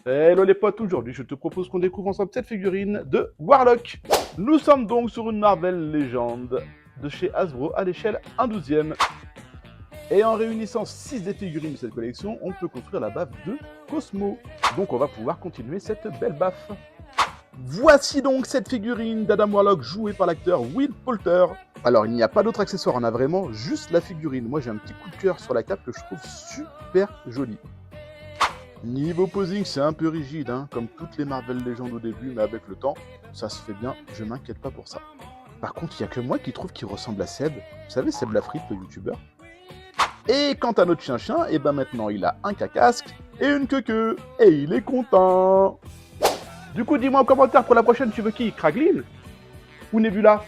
Hello les potes, aujourd'hui je te propose qu'on découvre ensemble cette figurine de Warlock. Nous sommes donc sur une Marvel légende de chez Hasbro à l'échelle 1/12. Et en réunissant 6 des figurines de cette collection, on peut construire la baffe de Cosmo. Donc on va pouvoir continuer cette belle baffe. Voici donc cette figurine d'Adam Warlock jouée par l'acteur Will Poulter. Alors il n'y a pas d'autre accessoire, on a vraiment juste la figurine. Moi j'ai un petit coup de cœur sur la cape que je trouve super jolie. Niveau posing, c'est un peu rigide, hein, comme toutes les Marvel Legends au début, mais avec le temps, ça se fait bien, je m'inquiète pas pour ça. Par contre, il n'y a que moi qui trouve qu'il ressemble à Seb. Vous savez, Seb Lafrite, le youtubeur. Et quant à notre chien-chien, et ben maintenant il a un casque et une queue, et il est content. Du coup, dis-moi en commentaire pour la prochaine, tu veux qui? Kraglin ou Nebula?